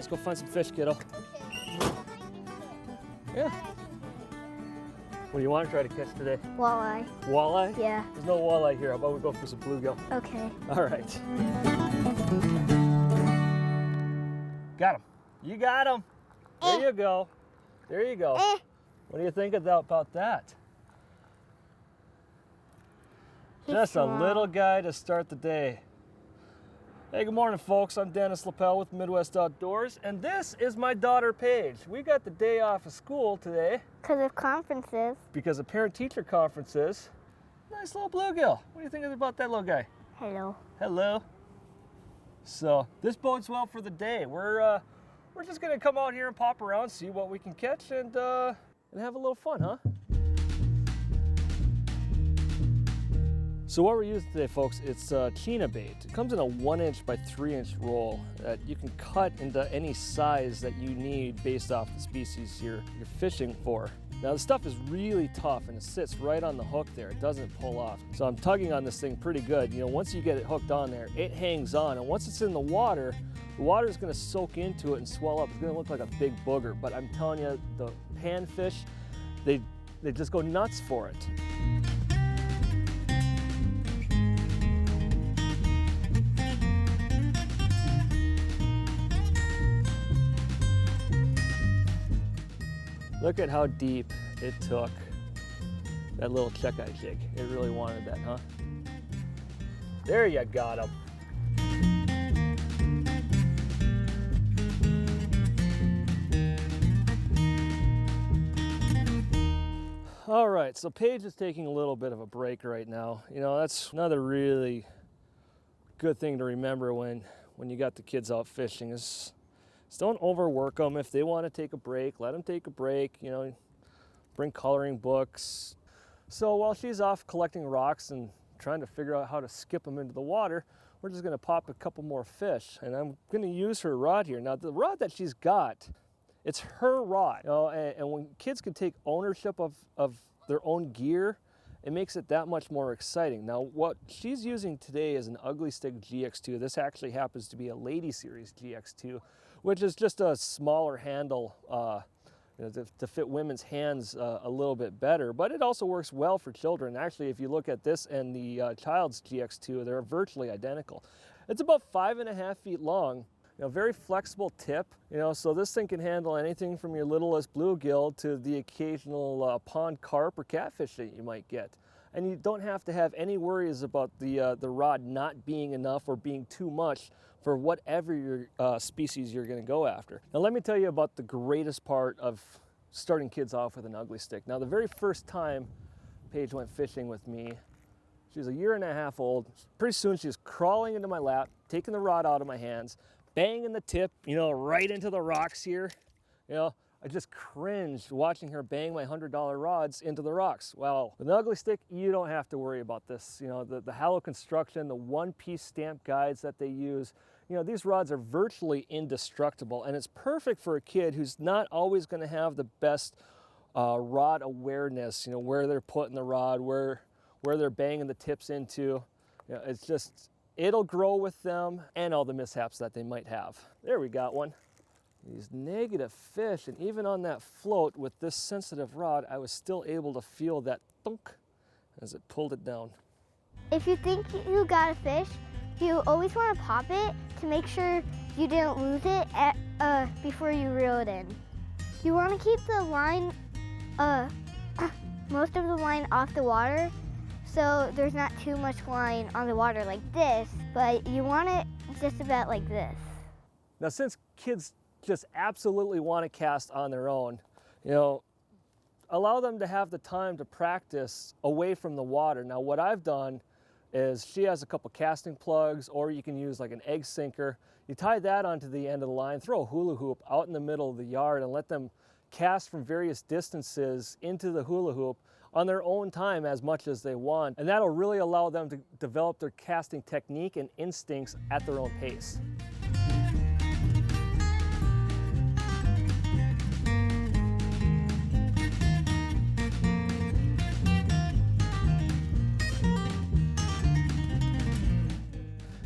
let's go find some fish, kiddo. Okay. Yeah. What do you want to try to catch today? Walleye. Walleye? Yeah. There's no walleye here. How about we go for some bluegill? Okay. All right. Got him. You got him. There you go. There you go. What do you think about that? Just a little guy to start the day. Hey, good morning, folks. I'm Dennis Lapel with Midwest Outdoors, and this is my daughter, Paige. We got the day off of school today. Because of conferences. Because of parent-teacher conferences. Nice little bluegill. What do you think about that little guy? Hello. Hello. So this bodes well for the day. We're just gonna come out here and pop around, see what we can catch, and have a little fun, huh? So what we're using today, folks, it's tuna bait. It comes in a 1" by 3" roll that you can cut into any size that you need based off the species you're fishing for. Now the stuff is really tough and it sits right on the hook there. It doesn't pull off. So I'm tugging on this thing pretty good. You know, once you get it hooked on there, it hangs on, and once it's in the water is gonna soak into it and swell up. It's gonna look like a big booger, but I'm telling you, the panfish, they just go nuts for it. Look at how deep it took that little check-eye jig. It really wanted that, huh? There you got him. All right, so Paige is taking a little bit of a break right now. You know, that's another really good thing to remember when you got the kids out fishing is don't overwork them. If they want to take a break, let them take a break. You know, bring coloring books. So while she's off collecting rocks and trying to figure out how to skip them into the water, we're just going to pop a couple more fish. And I'm going to use her rod here. Now, the rod that she's got, it's her rod. You know, and when kids can take ownership of their own gear, it makes it that much more exciting. Now, what she's using today is an UglyStik GX2. This actually happens to be a Lady Series GX2, which is just a smaller handle you know, to fit women's hands a little bit better, but it also works well for children. Actually, if you look at this and the child's GX2, they're virtually identical. It's about 5.5 feet long. You know, very flexible tip, you know, so this thing can handle anything from your littlest bluegill to the occasional pond carp or catfish that you might get. And you don't have to have any worries about the rod not being enough or being too much for whatever your species you're going to go after. Now let me tell you about the greatest part of starting kids off with an UglyStik. Now the very first time Paige went fishing with me, she was 1.5 years old. Pretty soon she was crawling into my lap, taking the rod out of my hands, banging the tip, you know, right into the rocks here. You know, I just cringed watching her bang my $100 rods into the rocks. Well, with an UglyStik, you don't have to worry about this. You know, the Hallow construction, the one-piece stamp guides that they use, you know, these rods are virtually indestructible, and it's perfect for a kid who's not always going to have the best rod awareness, you know, where they're putting the rod, where they're banging the tips into. You know, it's just, it'll grow with them and all the mishaps that they might have. There, we got one. These negative fish, and even on that float with this sensitive rod, I was still able to feel that thunk as it pulled it down. If you think you got a fish, you always want to pop it to make sure you didn't lose it before you reel it in. You want to keep the line, most of the line off the water, so there's not too much line on the water like this, but you want it just about like this. Now, since kids just absolutely want to cast on their own, you know, allow them to have the time to practice away from the water. Now, what I've done is she has a couple casting plugs, or you can use like an egg sinker. You tie that onto the end of the line, throw a hula hoop out in the middle of the yard and let them cast from various distances into the hula hoop on their own time as much as they want. And that'll really allow them to develop their casting technique and instincts at their own pace.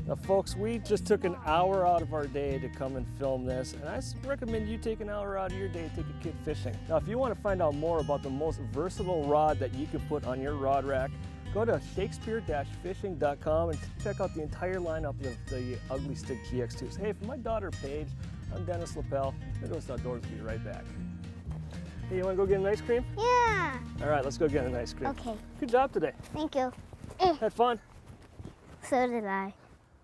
Now folks, we just took an hour out of our day to come and film this, and I recommend you take an hour out of your day to take a kid fishing. Now if you want to find out more about the most versatile rod that you can put on your rod rack, go to shakespeare-fishing.com and check out the entire lineup of the UglyStik GX2s. Hey, for my daughter Paige, I'm Dennis Lapel. Midwest Outdoors will be right back. Hey, you want to go get an ice cream? Yeah. All right, let's go get an ice cream. Okay. Good job today. Thank you. Had fun. So did I.